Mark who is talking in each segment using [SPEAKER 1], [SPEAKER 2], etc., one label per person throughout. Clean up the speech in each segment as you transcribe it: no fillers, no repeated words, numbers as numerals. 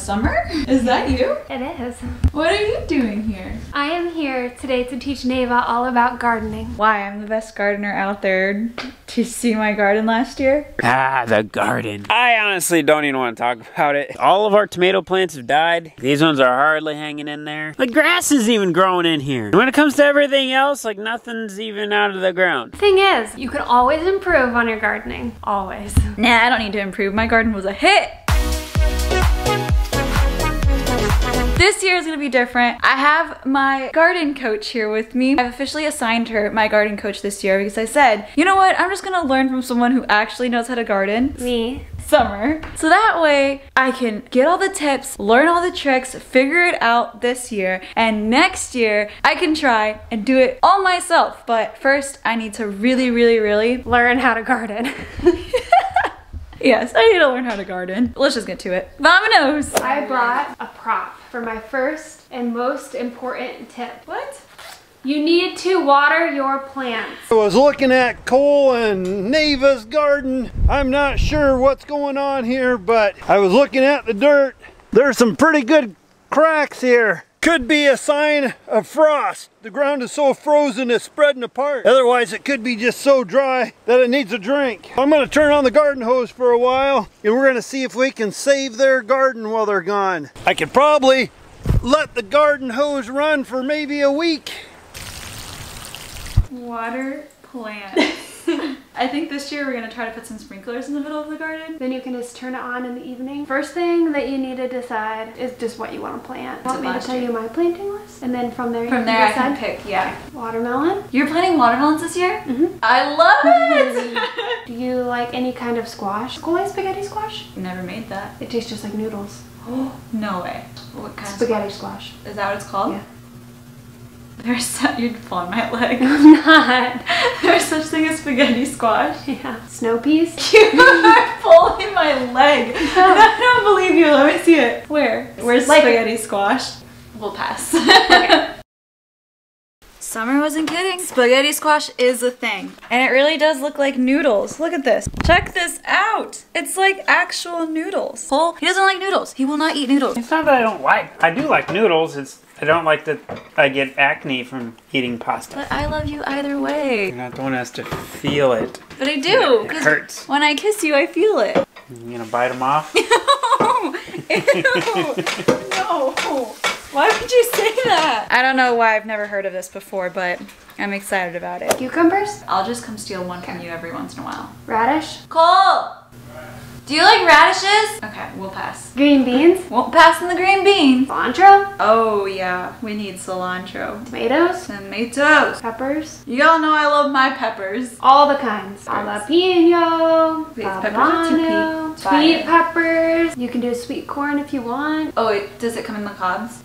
[SPEAKER 1] Summer? Is that you?
[SPEAKER 2] It is.
[SPEAKER 1] What are you doing here?
[SPEAKER 2] I am here today to teach Nave all about gardening.
[SPEAKER 1] Why? I'm the best gardener out there. Did you see my garden last year?
[SPEAKER 3] Ah, the garden. I honestly don't even want to talk about it. All of our tomato plants have died. These ones are hardly hanging in there. The grass is even growing in here. When it comes to everything else, like nothing's even out of the ground.
[SPEAKER 2] Thing is, you can always improve on your gardening. Always.
[SPEAKER 1] Nah, I don't need to improve. My garden was a hit. This year is gonna be different. I have my garden coach here with me. I've officially assigned her my garden coach this year because I said, you know what? I'm just gonna learn from someone who actually knows how to garden.
[SPEAKER 2] Me.
[SPEAKER 1] Summer. So that way I can get all the tips, learn all the tricks, figure it out this year, and next year I can try and do it all myself. But first I need to really
[SPEAKER 2] Learn how to garden.
[SPEAKER 1] Yes, I need to learn how to garden. Let's just get to it. Vamonos!
[SPEAKER 2] I brought a prop for my first and most important tip.
[SPEAKER 1] What?
[SPEAKER 2] You need to water your plants.
[SPEAKER 4] I was looking at Cole and Neva's garden. I'm not sure what's going on here, but I was looking at the dirt. There's some pretty good cracks here. Could be a sign of frost. The ground is so frozen it's spreading apart. Otherwise it could be just so dry that it needs a drink. I'm gonna turn on the garden hose for a while and we're gonna see if we can save their garden while they're gone. I could probably let the garden hose run for maybe a week.
[SPEAKER 1] Water plants. I think this year we're gonna try to put some sprinklers in the middle of the garden.
[SPEAKER 2] Then you can just turn it on in the evening. First thing that you need to decide is just what you want to plant. Want me to tell you my planting list? And then from there you can
[SPEAKER 1] I
[SPEAKER 2] decide.
[SPEAKER 1] can pick, yeah.
[SPEAKER 2] Watermelon.
[SPEAKER 1] You're planting watermelons this year?
[SPEAKER 2] Mm-hmm.
[SPEAKER 1] I love it!
[SPEAKER 2] Do you like any kind of squash? Goy spaghetti squash?
[SPEAKER 1] Never made that.
[SPEAKER 2] It tastes just like noodles.
[SPEAKER 1] Oh, no way. What kind
[SPEAKER 2] Spaghetti
[SPEAKER 1] of
[SPEAKER 2] squash.
[SPEAKER 1] Is that what it's called?
[SPEAKER 2] Yeah.
[SPEAKER 1] You're pulling my leg.
[SPEAKER 2] I'm not.
[SPEAKER 1] There's such thing as spaghetti squash.
[SPEAKER 2] Yeah. Snow peas.
[SPEAKER 1] You are pulling my leg. I don't believe you. Let me see it. Where? Where's
[SPEAKER 2] like
[SPEAKER 1] spaghetti squash? We'll pass.
[SPEAKER 2] Okay.
[SPEAKER 1] Summer wasn't kidding. Spaghetti squash is a thing. And it really does look like noodles. Look at this. Check this out. It's like actual noodles. Cole, he doesn't like noodles. He will not eat noodles.
[SPEAKER 3] It's not that I don't like. I do like noodles. I don't like that I get acne from eating pasta.
[SPEAKER 1] But I love you either way.
[SPEAKER 3] You're not the one who has to feel it.
[SPEAKER 1] But I do.
[SPEAKER 3] It hurts.
[SPEAKER 1] When I kiss you, I feel it.
[SPEAKER 3] You gonna bite them off?
[SPEAKER 1] Ew. No. Why would you say that? I don't know why I've never heard of this before, but I'm excited about it.
[SPEAKER 2] Cucumbers.
[SPEAKER 1] I'll just come steal one from you every once in a while.
[SPEAKER 2] Radish.
[SPEAKER 1] Cole! Do you like radishes? Okay, we'll pass.
[SPEAKER 2] Green beans.
[SPEAKER 1] Won't pass on the green beans.
[SPEAKER 2] Cilantro.
[SPEAKER 1] Oh yeah, we need cilantro.
[SPEAKER 2] Tomatoes.
[SPEAKER 1] Tomatoes.
[SPEAKER 2] Peppers.
[SPEAKER 1] Y'all know I love my peppers.
[SPEAKER 2] All the kinds. Jalapeno.
[SPEAKER 1] These peppers are too
[SPEAKER 2] Habanero.
[SPEAKER 1] peak.
[SPEAKER 2] Sweet peppers. You can do sweet corn if you want.
[SPEAKER 1] Oh wait, does it come in the cobs?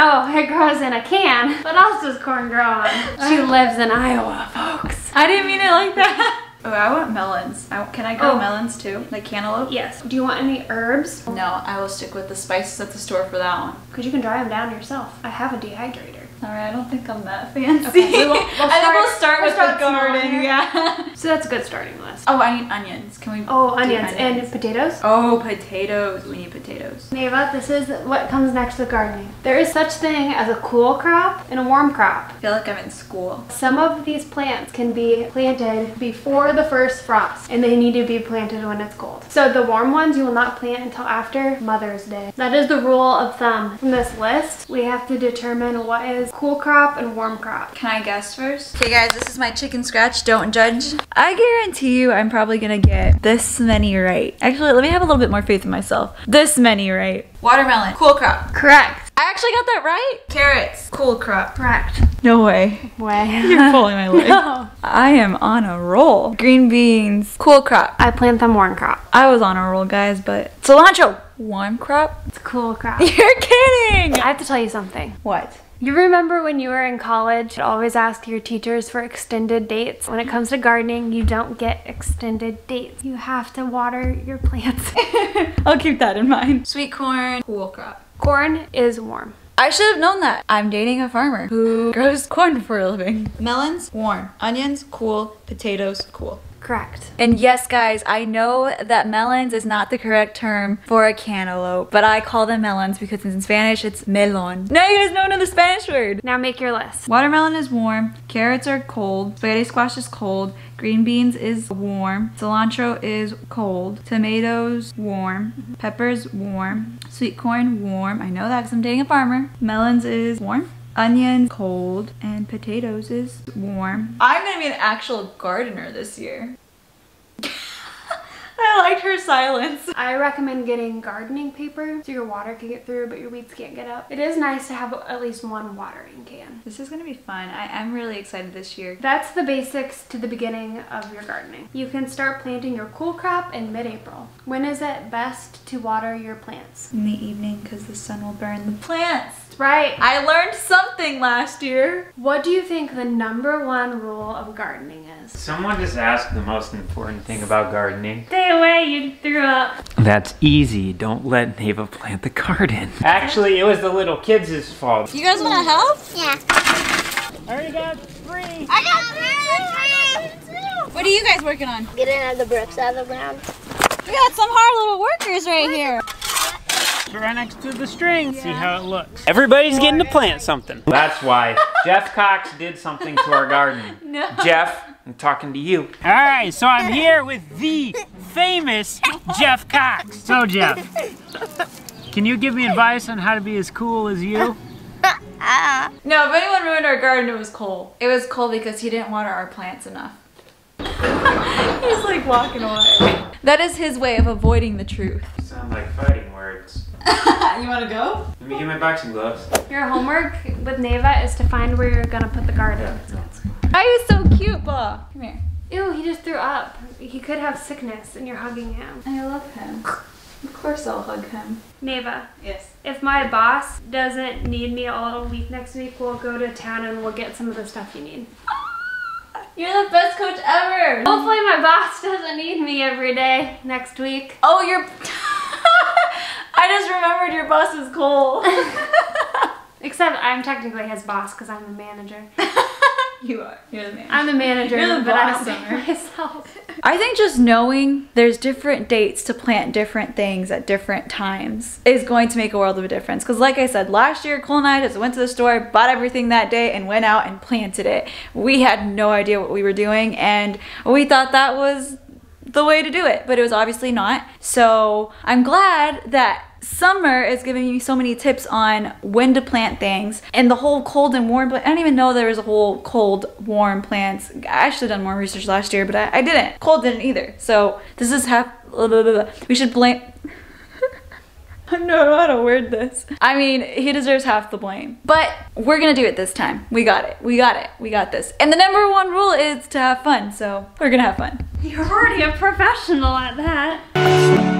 [SPEAKER 2] Oh, it grows in a can. What else does corn grow on? She lives in Iowa, folks.
[SPEAKER 1] I didn't mean it like that. Oh, I want melons. Can I grow
[SPEAKER 2] Oh.
[SPEAKER 1] melons too? Like cantaloupe?
[SPEAKER 2] Yes. Do you want any herbs?
[SPEAKER 1] No, I will stick with the spices at the store for that one.
[SPEAKER 2] Because you can dry them down yourself. I have a dehydrator.
[SPEAKER 1] Alright, I don't think I'm that fancy.
[SPEAKER 2] Okay, we'll
[SPEAKER 1] I think we'll start with the
[SPEAKER 2] small
[SPEAKER 1] garden,
[SPEAKER 2] here.
[SPEAKER 1] yeah.
[SPEAKER 2] So that's a good starting list.
[SPEAKER 1] Oh, I need onions. Can we
[SPEAKER 2] Oh,
[SPEAKER 1] do
[SPEAKER 2] onions and potatoes.
[SPEAKER 1] Oh, potatoes. We need potatoes.
[SPEAKER 2] Neva, this is what comes next to gardening. There is such thing as a cool crop and a warm crop.
[SPEAKER 1] I feel like I'm in school.
[SPEAKER 2] Some of these plants can be planted before the first frost, and they need to be planted when it's cold. So the warm ones you will not plant until after Mother's Day. That is the rule of thumb. From this list, we have to determine what is cool crop and warm crop.
[SPEAKER 1] Can I guess first? Okay guys, this is my chicken scratch. Don't judge. I guarantee you I'm probably gonna get this many right. Actually, let me have a little bit more faith in myself. This many right. Watermelon. Cool crop.
[SPEAKER 2] Correct.
[SPEAKER 1] I actually got that right. Carrots. Cool crop.
[SPEAKER 2] Correct.
[SPEAKER 1] No way.
[SPEAKER 2] Way.
[SPEAKER 1] You're pulling my leg.
[SPEAKER 2] No.
[SPEAKER 1] I am on a roll. Green beans. Cool crop.
[SPEAKER 2] I plant them warm crop.
[SPEAKER 1] I was on a roll, guys, but cilantro. Warm crop?
[SPEAKER 2] It's cool crop.
[SPEAKER 1] You're kidding.
[SPEAKER 2] I have to tell you something.
[SPEAKER 1] What?
[SPEAKER 2] You remember when you were in college, you'd always ask your teachers for extended dates. When it comes to gardening, you don't get extended dates. You have to water your plants.
[SPEAKER 1] I'll keep that in mind. Sweet corn. Cool crop.
[SPEAKER 2] Corn is warm.
[SPEAKER 1] I should have known that. I'm dating a farmer who grows corn for a living. Melons, warm. Onions, cool. Potatoes, cool.
[SPEAKER 2] Correct.
[SPEAKER 1] And yes, guys, I know that melons is not the correct term for a cantaloupe, but I call them melons because in Spanish it's melon. Now you guys know another Spanish word.
[SPEAKER 2] Now make your list.
[SPEAKER 1] Watermelon is warm, carrots are cold, spaghetti squash is cold, green beans is warm, cilantro is cold, tomatoes warm, peppers warm, sweet corn warm. I know that because I'm dating a farmer. Melons is warm. Onions cold, and potatoes is warm. I'm gonna be an actual gardener this year. I liked her silence.
[SPEAKER 2] I recommend getting gardening paper so your water can get through but your weeds can't get up. It is nice to have at least one watering can.
[SPEAKER 1] This is gonna be fun. I'm really excited this year.
[SPEAKER 2] That's the basics to the beginning of your gardening. You can start planting your cool crop in mid-April. When is it best to water your plants?
[SPEAKER 1] In the evening because the sun will burn the plants.
[SPEAKER 2] Right.
[SPEAKER 1] I learned something last year.
[SPEAKER 2] What do you think the #1 rule of gardening is?
[SPEAKER 3] Someone just asked the most important thing about gardening.
[SPEAKER 2] Stay away, you threw up.
[SPEAKER 3] That's easy. Don't let Nave plant the garden. Actually, it was the little kids' fault.
[SPEAKER 1] You guys wanna help?
[SPEAKER 5] Yeah.
[SPEAKER 3] I already got 3.
[SPEAKER 5] I got 3 too.
[SPEAKER 1] What are you guys working on?
[SPEAKER 5] Getting all the bricks out of the ground.
[SPEAKER 1] We got some hard little workers right here.
[SPEAKER 3] Right next to the string. Yeah. See how it looks. Everybody's getting to plant something. That's why Jeff Cox did something to our garden.
[SPEAKER 1] No.
[SPEAKER 3] Jeff, I'm talking to you. All right, so I'm here with the famous Jeff Cox. So Jeff, can you give me advice on how to be as cool as you?
[SPEAKER 1] No, if anyone ruined our garden, it was Cole. It was Cole because he didn't water our plants enough. He's like walking away. That is his way of avoiding the truth.
[SPEAKER 3] Sound like fighting words.
[SPEAKER 1] You want to go?
[SPEAKER 3] Let me get my boxing gloves.
[SPEAKER 2] Your homework with Nava is to find where you're gonna put the garden.
[SPEAKER 1] Oh, he was so cute, Ba. Come here.
[SPEAKER 2] Ew, he just threw up. He could have sickness and you're hugging him.
[SPEAKER 1] I love him. Of course I'll hug him.
[SPEAKER 2] Nava,
[SPEAKER 1] Yes.
[SPEAKER 2] if my boss doesn't need me all week next week, we'll go to town and we'll get some of the stuff you need.
[SPEAKER 1] You're the best coach ever.
[SPEAKER 2] Hopefully my boss doesn't need me every day next week.
[SPEAKER 1] Oh, you're... I just remembered your boss is Cole.
[SPEAKER 2] Except I'm technically his boss because I'm the manager.
[SPEAKER 1] You are. You're the manager.
[SPEAKER 2] I'm the manager,
[SPEAKER 1] You're the
[SPEAKER 2] but I
[SPEAKER 1] boss,
[SPEAKER 2] don't pay
[SPEAKER 1] Summer.
[SPEAKER 2] myself.
[SPEAKER 1] I think just knowing there's different dates to plant different things at different times is going to make a world of a difference. Because like I said, last year Cole and I just went to the store, bought everything that day, and went out and planted it. We had no idea what we were doing, and we thought that was the way to do it, but it was obviously not. So I'm glad that Summer is giving me so many tips on when to plant things and the whole cold and warm. I didn't even know there was a whole cold, warm plants. I should have done more research last year, but I didn't. Cole didn't either. So this is we should blame. I don't know how to word this. I mean, he deserves half the blame. But we're gonna do it this time. We got it. We got it. We got this. And the #1 rule is to have fun. So we're gonna have fun.
[SPEAKER 2] You're already a professional at that.